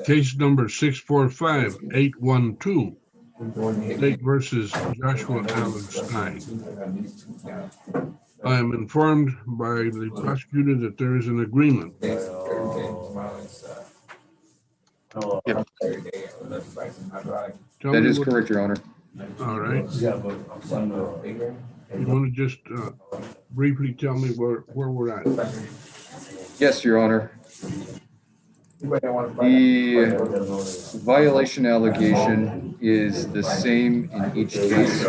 Case number 645-812, State versus Joshua Allen Stein. I am informed by the prosecutor that there is an agreement. Yep. Tell That me is what- correct, Your Honor. All right. You want to just briefly tell me where we're at? Yes, Your Honor. The violation allegation is the same in each case,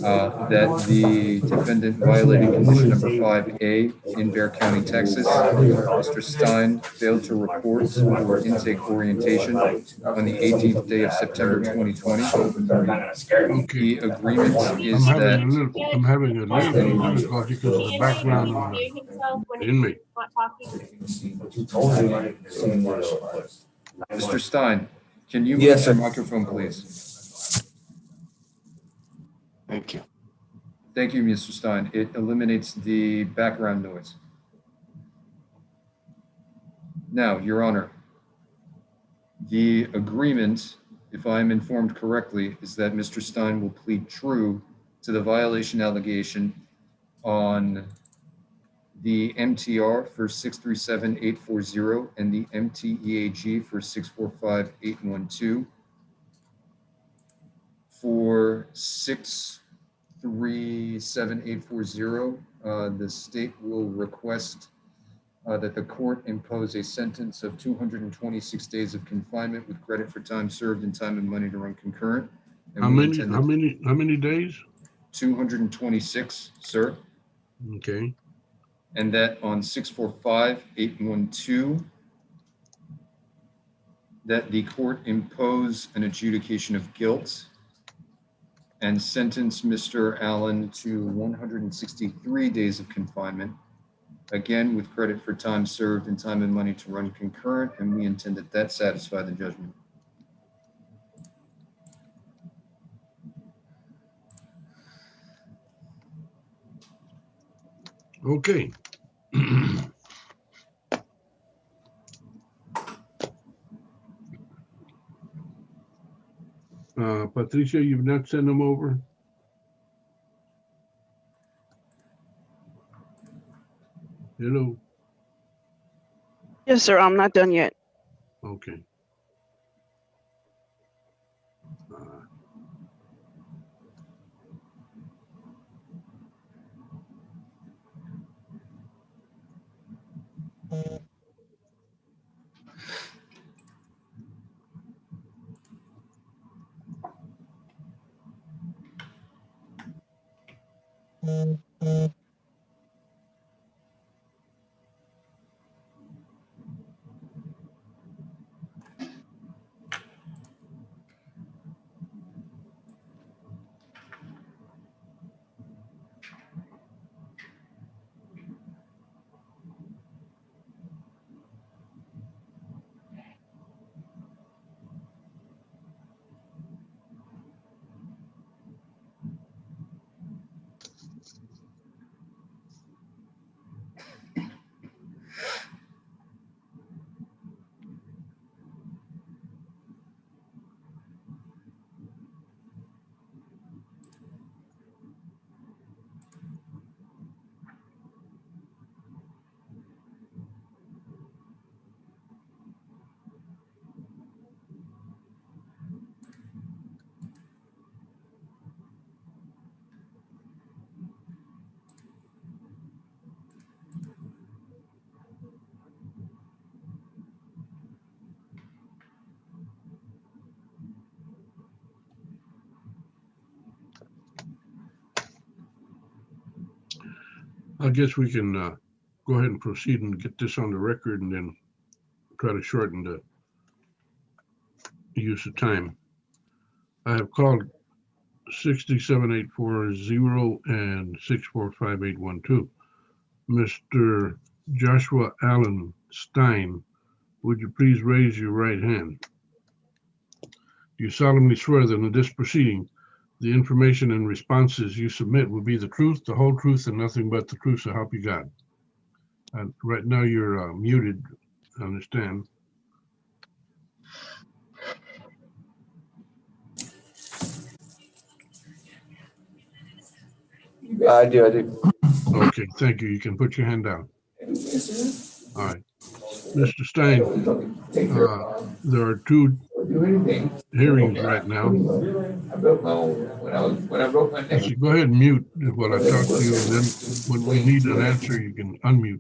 that the defendant violated condition number 5A in Bexar County, Texas. Mr. Stein failed to report for intake orientation on the 18th day of September 2020. Okay. The agreement is I'm that having a little bit of difficulty because of the background of the inmate. Mr. Stein, can you Yes, mute sir. your microphone, please? Thank you. Thank you, Mr. Stein. It eliminates the background noise. Now, Your Honor, the agreement, if I am informed correctly, is that Mr. Stein will plead true to the violation allegation on the MTR for 637-840 and the MTEAG for 645-812. For 637-840, the state will request that the court impose a sentence of 226 days of confinement with credit for time served and time and money to run concurrent. And How we many days? 226, sir. Okay. And that on 645-812, that the court impose an adjudication of guilt and sentence Mr. Allen to 163 days of confinement, again with credit for time served and time and money to run concurrent, and we intend that that satisfy the judgment. Okay. Patricia, you've not sent them over? Hello? Yes, sir. I'm not done yet. Okay. I guess we can go ahead and proceed and get this on the record and then try to shorten the use of time. I have called 637-840 and 645-812. Mr. Joshua Allen Stein, would you please raise your right hand? Do you solemnly swear that in this proceeding, the information and responses you submit will be the truth, the whole truth, and nothing but the truth, so help you God? Right now you're muted, I understand. I do. Okay, thank you. You can put your hand down. All right. Mr. Stein, there are two hearings right now. So go ahead and mute while I talk to you, and then when we need an answer, you can unmute.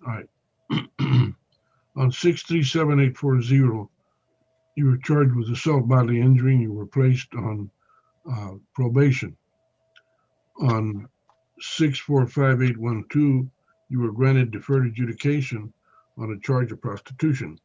All right. On 637-840, you were charged with assault bodily injury and you were placed on probation. On 645-812, you were granted deferred adjudication on a charge of prostitution.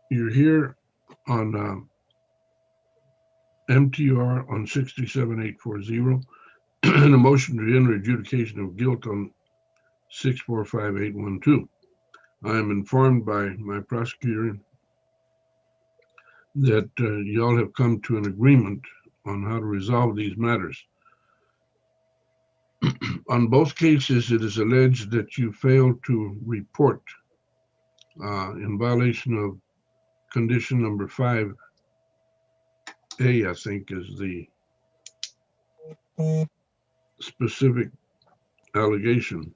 You're here on MTR on 637-840 and a motion to enter adjudication of guilt on 645-812. I am informed by my prosecutor that y'all have come to an agreement on how to resolve these matters. On both cases, it is alleged that you failed to report in violation of condition number 5A, I think, is the specific allegation.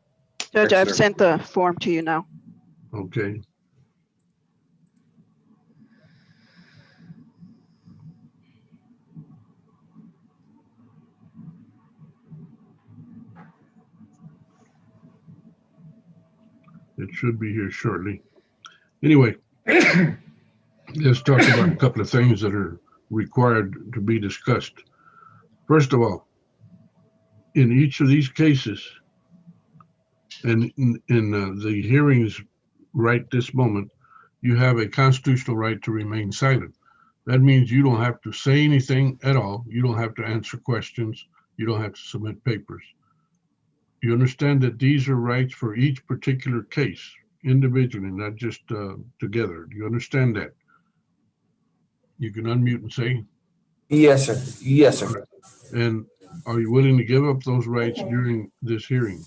Judge, Yes, I've sir. sent the form to you now. Okay. It should be here shortly. Anyway, let's talk about a couple of things that are required to be discussed. First of all, in each of these cases, and in the hearings right this moment, you have a constitutional right to remain silent. That means you don't have to say anything at all. You don't have to answer questions. You don't have to submit papers. You understand that these are rights for each particular case, individually, not just together. Do you understand that? You can unmute and say. Yes, sir. Yes, sir. And are you willing to give up those rights during this hearing?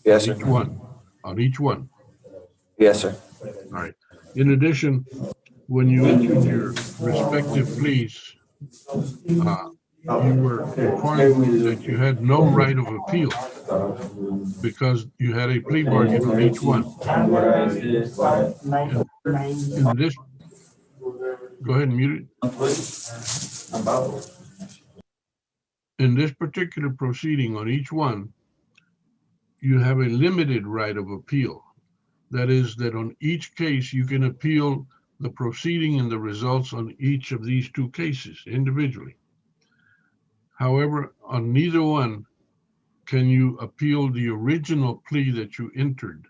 Yes, On sir. each one. On each one. Yes, sir. All right. In addition, when you entered your respective pleas, you were informed that you had no right of appeal because you had a plea bargain on each one. In this, go ahead and mute it. In this particular proceeding on each one, you have a limited right of appeal. That is that on each case, you can appeal the proceeding and the results on each of these two cases individually. However, on neither one can you appeal the original plea that you entered.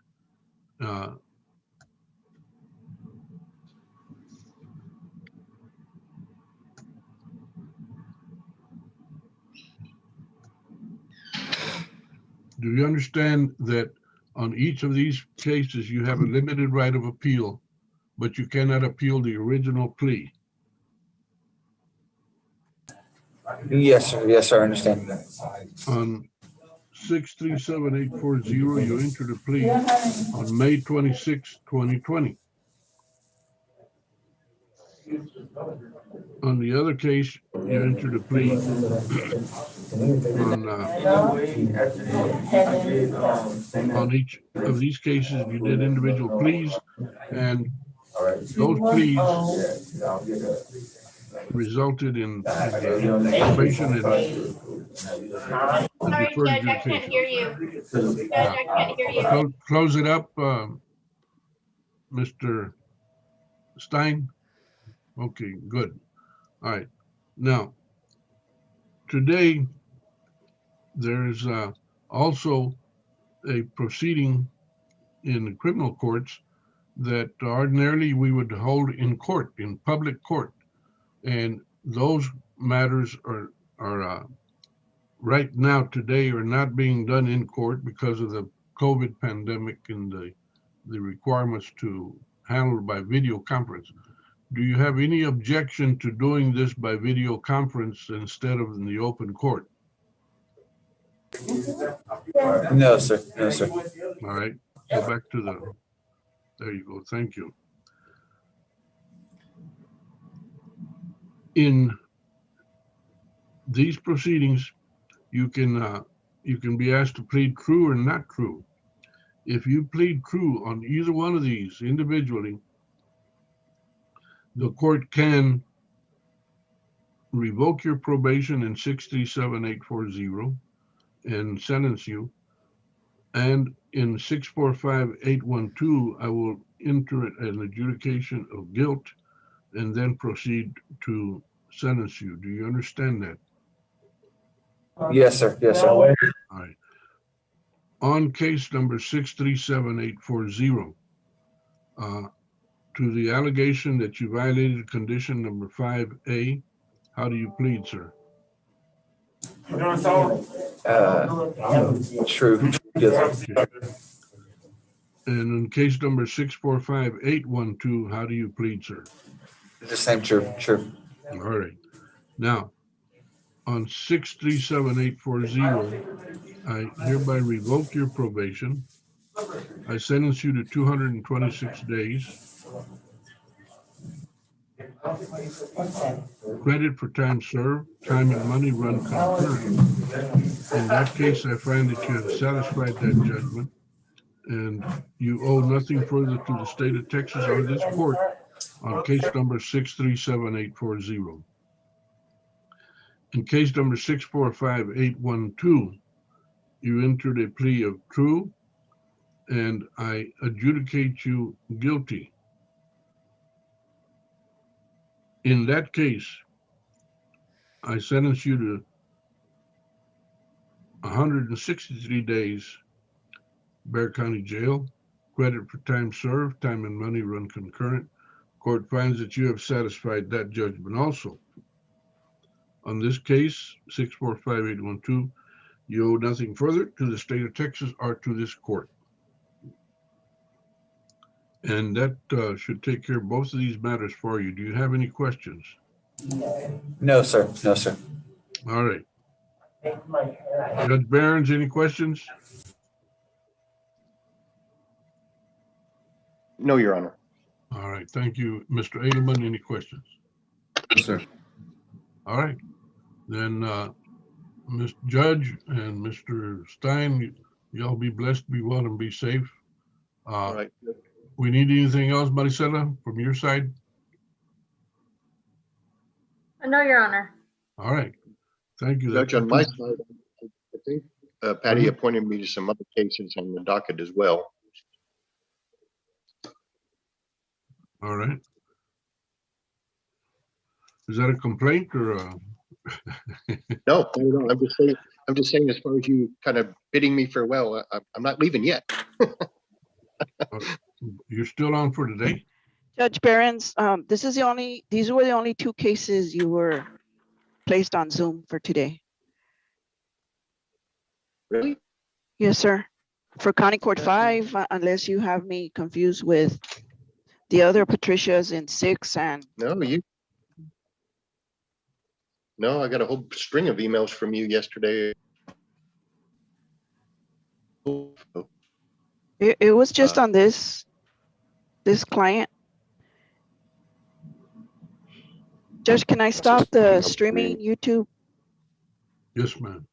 Do you understand that on each of these cases, you have a limited right of appeal, but you cannot appeal the original plea? Yes, sir. Yes, sir. I understand. On 637-840, you entered a plea on May 26, 2020. On the other case, you entered a plea on each of these cases, you did individual pleas, and those pleas resulted in probation and a deferred Judge, I can't adjudication. hear you. Judge, I can't hear you. Close it up, Mr. Stein. Okay, good. All right. Now, today, there's also a proceeding in the criminal courts that ordinarily we would hold in court, in public court. And those matters are right now today are not being done in court because of the COVID pandemic and the requirements to handle by video conference. Do you have any objection to doing this by video conference instead of in the open court? No, sir. No, sir. All right, go back to there you go, thank you. In these proceedings, you can be asked to plead true or not true. If you plead true on either one of these individually, the court can revoke your probation in 637-840 and sentence you. And in 645-812, I will enter an adjudication of guilt and then proceed to sentence you. Do you understand that? Yes, sir. Yes, sir. All right. On case number 637-840, to the allegation that you violated condition number 5A, how do you plead, sir? True. Yes. And in case number 645-812, how do you plead, sir? The same. True. True. All right. Now, on 637-840, I hereby revoke your probation. I sentence you to 226 days. Credit for time served, time and money run concurrent. In that case, I find that you have satisfied that judgment and you owe nothing further to the state of Texas or this court on case number 637-840. In case number 645-812, you entered a plea of true and I adjudicate you guilty. In that case, I sentence you to 163 days Bexar County Jail, credit for time served, time and money run concurrent. Court finds that you have satisfied that judgment also. On this case, 645-812, you owe nothing further to the state of Texas or to this court. And that should take care of both of these matters for you. Do you have any questions? No, sir. No, sir. All right. Judge Barons, any questions? No, Your Honor. All right, thank you. Mr. Edelman, any questions? Yes, sir. All right, then Mr. Judge and Mr. Stein, y'all be blessed, be well, and be safe. All right. We need anything else, Maricela, from your side? No, Your Honor. All right, thank you. Judge, on my side, I think Patty appointed me to some other cases on the docket as well. All right. Is that a complaint or a? No, I'm just saying, as far as you kind of bidding me farewell, I'm not leaving yet. You're still on for today? Judge Barons, these were the only two cases you were placed on Zoom for today. Really? Yes, sir. For County Court 5, unless you have me confused with the other Patricias in 6 and. No, I got a whole string of emails from you yesterday. It was just on this client. Judge, can I stop the streaming YouTube? Yes, ma'am.